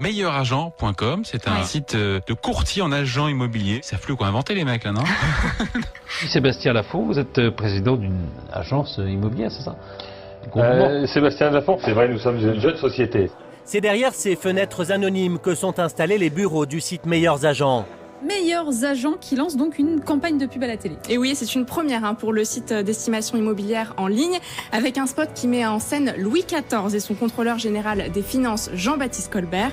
Meilleuragent.com, c'est un site de courtier en agent immobilier. Ça flou quoi, inventer les mecs là, non? Sébastien Lafont, vous êtes président d'une agence immobilière, c'est ça? Sébastien Lafont, c'est vrai, nous sommes une jeune société. C'est derrière ces fenêtres anonymes que sont installés les bureaux du site Meilleurs Agents. Meilleurs Agents qui lance donc une campagne de pub à la télé. Et oui, c'est une première pour le site d'estimation immobilière en ligne, avec un spot qui met en scène Louis XIV et son contrôleur général des finances Jean-Baptiste Colbert.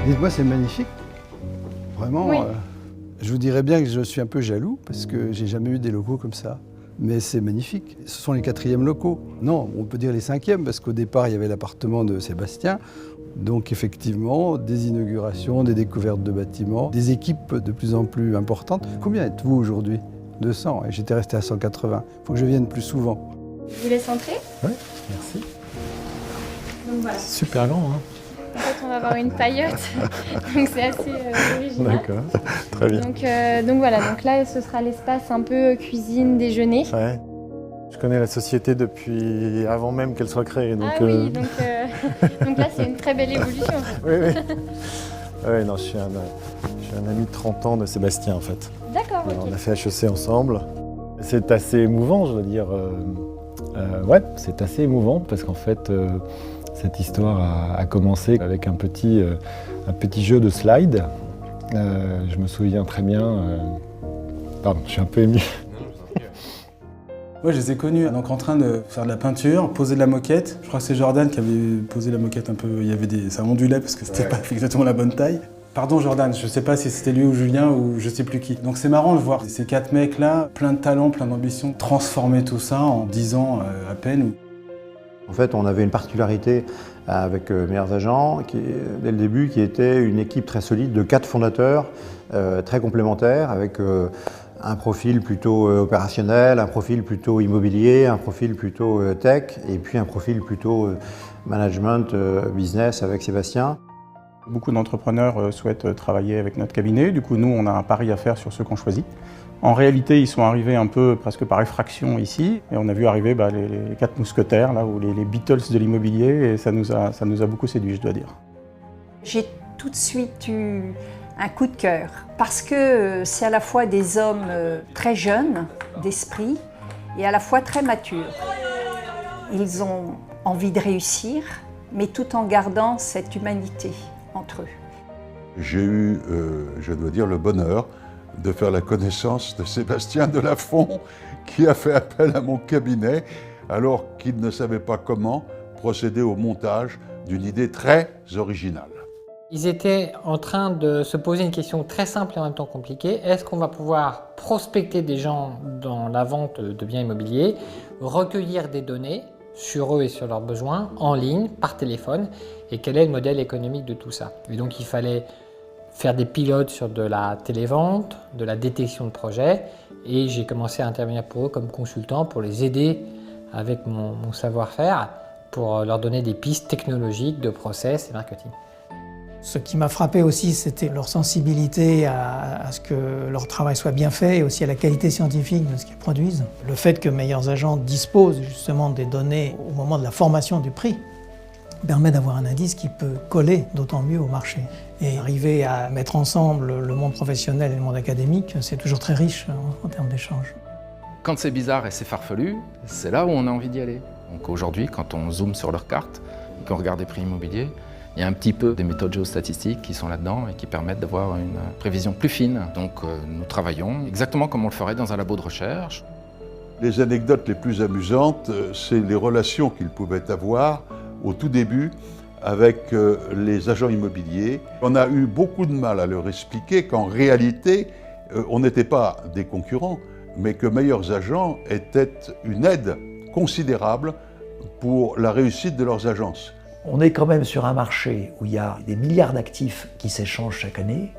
Dites-moi, c'est magnifique. Vraiment, Oui. Je vous dirais bien que je suis un peu jaloux parce que j'ai jamais eu des locaux comme ça. Mais c'est magnifique. Ce sont les 4e locaux. Non, on peut dire les 5e parce qu'au départ, il y avait l'appartement de Sébastien. Donc effectivement, des inaugurations, des découvertes de bâtiments, des équipes de plus en plus importantes. Combien êtes-vous aujourd'hui? 200. Et j'étais resté à 180. Il faut que je vienne plus souvent. Je vous laisse entrer. Oui, merci. Donc voilà. Super grand, hein? En fait, on va avoir une paillote. Donc c'est assez original. D'accord, très bien. Donc voilà, donc là ce sera l'espace un peu cuisine, déjeuner. Ouais. Je connais la société depuis avant même qu'elle soit créée. Donc, donc là c'est une très belle évolution. En fait. Oui. Ouais, non, je suis un ami de 30 ans de Sébastien en fait. D'accord, ok. On a fait HEC ensemble. C'est assez émouvant, je veux dire. Ouais, c'est assez émouvant parce qu'en fait, cette histoire a commencé avec un petit jeu de slide. Je me souviens très bien. Pardon, je suis un peu ému. Moi, je les ai connus donc en train de faire de la peinture, poser de la moquette. Je crois que c'est Jordan qui avait posé la moquette un peu. Il y avait ça ondulait parce que c'était pas exactement la bonne taille. Pardon Jordan, je sais pas si c'était lui ou Julien ou je sais plus qui. Donc c'est marrant de voir ces 4 mecs-là, plein de talent, plein d'ambition, transformer tout ça en 10 ans à peine. En fait, on avait une particularité avec Meilleurs Agents, dès le début, qui était une équipe très solide de 4 fondateurs, très complémentaires, avec un profil plutôt opérationnel, un profil plutôt immobilier, un profil plutôt tech, et puis un profil plutôt management, business avec Sébastien. Beaucoup d'entrepreneurs souhaitent travailler avec notre cabinet. Du coup, nous, on a un pari à faire sur ceux qu'on choisit. En réalité, ils sont arrivés un peu presque par effraction ici. Et on a vu arriver les 4 mousquetaires, là, ou les Beatles de l'immobilier. Et ça nous a beaucoup séduit, je dois dire. J'ai tout de suite eu un coup de cœur. Parce que c'est à la fois des hommes très jeunes d'esprit et à la fois très matures. Ils ont envie de réussir, mais tout en gardant cette humanité entre eux. J'ai eu, je dois dire, le bonheur de faire la connaissance de Sébastien Lafont, qui a fait appel à mon cabinet alors qu'il ne savait pas comment procéder au montage d'une idée très originale. Ils étaient en train de se poser une question très simple et en même temps compliquée. Est-ce qu'on va pouvoir prospecter des gens dans la vente de biens immobiliers, recueillir des données sur eux et sur leurs besoins en ligne, par téléphone, et quel est le modèle économique de tout ça? Et donc il fallait faire des pilotes sur de la télévente, de la détection de projets, et j'ai commencé à intervenir pour eux comme consultant pour les aider avec mon savoir-faire, pour leur donner des pistes technologiques de process et marketing. Ce qui m'a frappé aussi, c'était leur sensibilité à ce que leur travail soit bien fait et aussi à la qualité scientifique de ce qu'ils produisent. Le fait que Meilleurs Agents disposent justement des données au moment de la formation du prix permet d'avoir un indice qui peut coller d'autant mieux au marché. Et arriver à mettre ensemble le monde professionnel et le monde académique, c'est toujours très riche en termes d'échanges. Quand c'est bizarre et c'est farfelu, c'est là où on a envie d'y aller. Donc aujourd'hui, quand on zoome sur leur carte et qu'on regarde les prix immobiliers, il y a un petit peu des méthodes géostatistiques qui sont là-dedans et qui permettent d'avoir une prévision plus fine. Donc nous travaillons exactement comme on le ferait dans un labo de recherche. Les anecdotes les plus amusantes, c'est les relations qu'ils pouvaient avoir au tout début avec les agents immobiliers. On a eu beaucoup de mal à leur expliquer qu'en réalité, on n'était pas des concurrents, mais que Meilleurs Agents était une aide considérable pour la réussite de leurs agences. On est quand même sur un marché où il y a des milliards d'actifs qui s'échangent chaque année,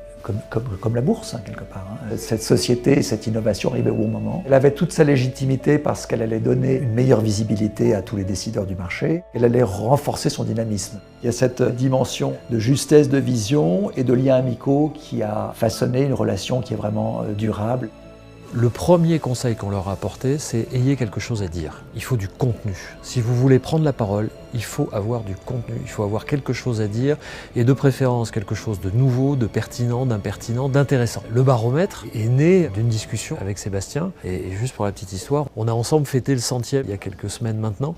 comme la bourse, quelque part. Cette société, cette innovation arrivait au bon moment. Elle avait toute sa légitimité parce qu'elle allait donner une meilleure visibilité à tous les décideurs du marché. Elle allait renforcer son dynamisme. Il y a cette dimension de justesse de vision et de liens amicaux qui a façonné une relation qui est vraiment durable. Le premier conseil qu'on leur a apporté, c'est ayez quelque chose à dire. Il faut du contenu. Si vous voulez prendre la parole, il faut avoir du contenu. Il faut avoir quelque chose à dire et de préférence quelque chose de nouveau, de pertinent, d'impertinent, d'intéressant. Le baromètre est né d'une discussion avec Sébastien et juste pour la petite histoire, on a ensemble fêté le 100e il y a quelques semaines maintenant.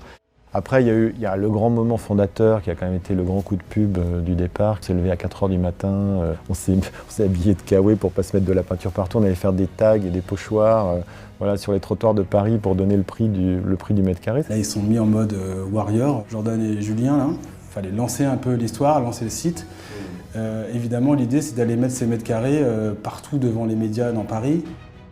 Après, il y a le grand moment fondateur qui a quand même été le grand coup de pub du départ. On s'est levé à 4 h du matin, on s'est habillé de kawaii pour pas se mettre de la peinture partout. On allait faire des tags et des pochoirs voilà, sur les trottoirs de Paris pour donner le prix du mètre carré. Là, ils sont mis en mode warrior, Jordan et Julien. Là. Il fallait lancer un peu l'histoire, lancer le site. Évidemment, l'idée, c'est d'aller mettre ces mètres carrés partout devant les médias dans Paris.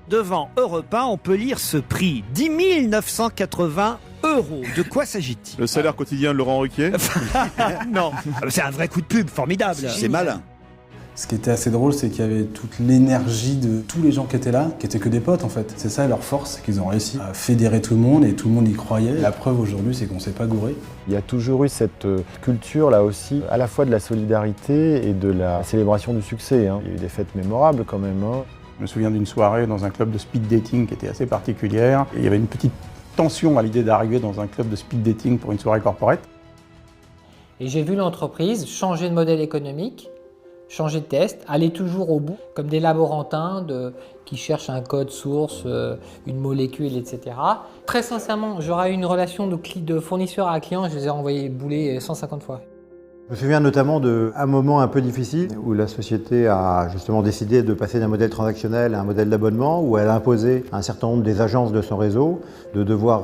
Devant Europe 1, on peut lire ce prix, 10 980 €. De quoi s'agit-il? Le salaire quotidien de Laurent Ruquier? Non, c'est un vrai coup de pub formidable. C'est malin. Ce qui était assez drôle, c'est qu'il y avait toute l'énergie de tous les gens qui étaient là, qui étaient que des potes en fait. C'est ça leur force, c'est qu'ils ont réussi à fédérer tout le monde et tout le monde y croyait. La preuve aujourd'hui, c'est qu'on s'est pas gouré. Il y a toujours eu cette culture là aussi, à la fois de la solidarité et de la célébration du succès. Hein. Il y a eu des fêtes mémorables quand même. Hein. Je me souviens d'une soirée dans un club de speed dating qui était assez particulière. Et il y avait une petite tension à l'idée d'arriver dans un club de speed dating pour une soirée corporate. Et j'ai vu l'entreprise changer de modèle économique, changer de test, aller toujours au bout, comme des laborantins qui cherchent un code source, une molécule, etc. Très sincèrement, j'aurais eu une relation de fournisseur à client, je les ai envoyés bouler 150 fois. Je me souviens notamment d'un moment un peu difficile où la société a justement décidé de passer d'un modèle transactionnel à un modèle d'abonnement, où elle a imposé à un certain nombre des agences de son réseau de devoir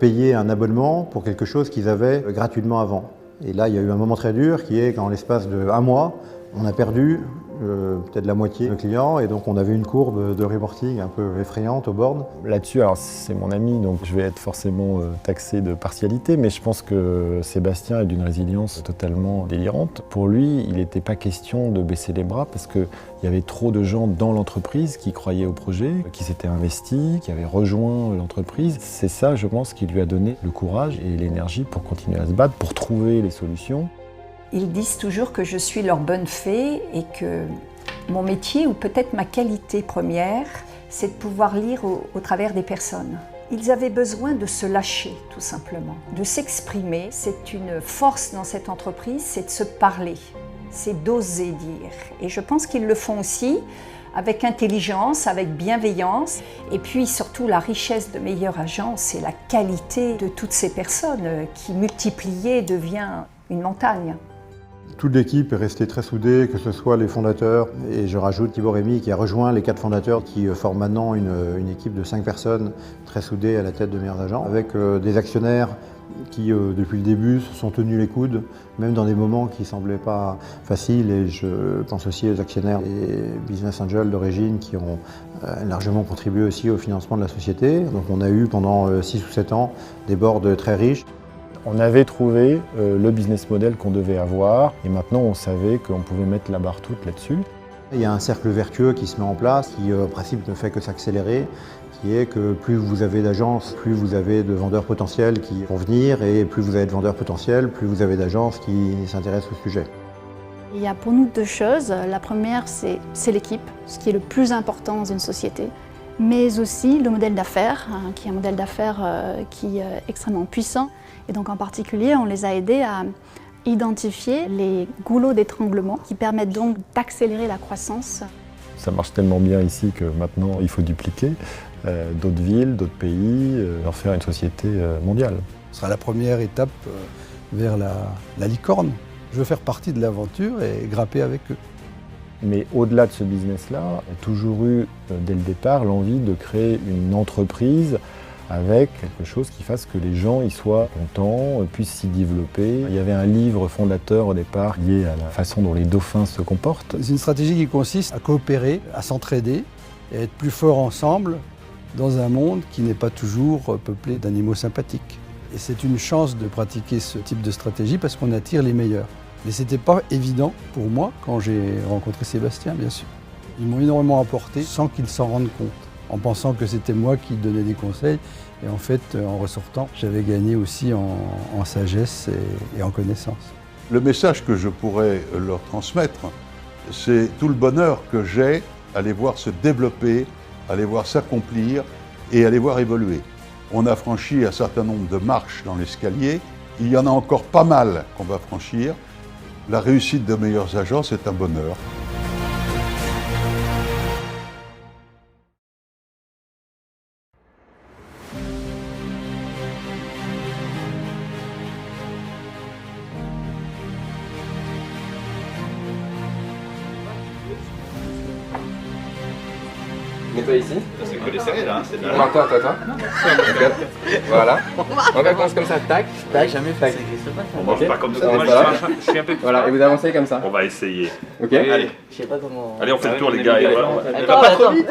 payer un abonnement pour quelque chose qu'ils avaient gratuitement avant. Et là, il y a eu un moment très dur qui est qu'en l'espace d'1 mois, on a perdu peut-être la moitié de clients et donc on avait une courbe de reporting un peu effrayante au board. Là-dessus, alors c'est mon ami, donc je vais être forcément taxé de partialité, mais je pense que Sébastien est d'une résilience totalement délirante. Pour lui, il n'était pas question de baisser les bras parce qu'il y avait trop de gens dans l'entreprise qui croyaient au projet, qui s'étaient investis, qui avaient rejoint l'entreprise. C'est ça, je pense, qui lui a donné le courage et l'énergie pour continuer à se battre, pour trouver les solutions. Ils disent toujours que je suis leur bonne fée et que mon métier, ou peut-être ma qualité première, c'est de pouvoir lire au travers des personnes. Ils avaient besoin de se lâcher, tout simplement, de s'exprimer. C'est une force dans cette entreprise, c'est de se parler, c'est d'oser dire. Et je pense qu'ils le font aussi avec intelligence, avec bienveillance. Et puis surtout, la richesse de Meilleur Agent, c'est la qualité de toutes ces personnes qui, multipliées, devient une montagne. Toute l'équipe est restée très soudée, que ce soit les fondateurs, et je rajoute Thibaut Rémy qui a rejoint les 4 fondateurs qui forment maintenant une équipe de 5 personnes très soudées à la tête de Meilleurs Agents, avec des actionnaires qui, depuis le début, se sont tenus les coudes, même dans des moments qui ne semblaient pas faciles. Et je pense aussi aux actionnaires et business angels d'origine qui ont largement contribué aussi au financement de la société. Donc on a eu pendant 6 ou 7 ans des boards très riches. On avait trouvé le business model qu'on devait avoir et maintenant on savait qu'on pouvait mettre la barre toute là-dessus. Il y a un cercle vertueux qui se met en place, qui en principe ne fait que s'accélérer, qui est que plus vous avez d'agences, plus vous avez de vendeurs potentiels qui vont venir et plus vous avez de vendeurs potentiels, plus vous avez d'agences qui s'intéressent au sujet. Il y a pour nous 2 choses. La première, c'est l'équipe, ce qui est le plus important dans une société, mais aussi le modèle d'affaires, qui est un modèle d'affaires qui est extrêmement puissant. Et donc en particulier, on les a aidés à identifier les goulots d'étranglement qui permettent donc d'accélérer la croissance. Ça marche tellement bien ici que maintenant il faut dupliquer d'autres villes, d'autres pays, en faire une société mondiale. Ce sera la première étape vers la licorne. Je veux faire partie de l'aventure et grimper avec eux. Mais au-delà de ce business-là, il y a toujours eu, dès le départ, l'envie de créer une entreprise avec quelque chose qui fasse que les gens y soient contents, puissent s'y développer. Il y avait un livre fondateur au départ lié à la façon dont les dauphins se comportent. C'est une stratégie qui consiste à coopérer, à s'entraider et à être plus forts ensemble dans un monde qui n'est pas toujours peuplé d'animaux sympathiques. Et c'est une chance de pratiquer ce type de stratégie parce qu'on attire les meilleurs. Mais ce n'était pas évident pour moi quand j'ai rencontré Sébastien, bien sûr. Ils m'ont énormément apporté sans qu'ils s'en rendent compte, en pensant que c'était moi qui donnais des conseils. Et en fait, en ressortant, j'avais gagné aussi en sagesse et en connaissance. Le message que je pourrais leur transmettre, c'est tout le bonheur que j'ai à les voir se développer à les voir s'accomplir et à les voir évoluer. On a franchi un certain nombre de marches dans l'escalier. Il y en a encore pas mal qu'on va franchir. La réussite de Meilleurs Agents, c'est un bonheur. Mets-toi ici. C'est que des séries là, c'est de la... Non, toi. Voilà. On commence comme ça, tac, tac, jamais tac. On mange pas comme ça, je suis un peu... Voilà, et vous avancez comme ça. On va essayer. Ok. Allez. Je sais pas comment... Allez, on fait le tour les gars. Attends, pas trop vite.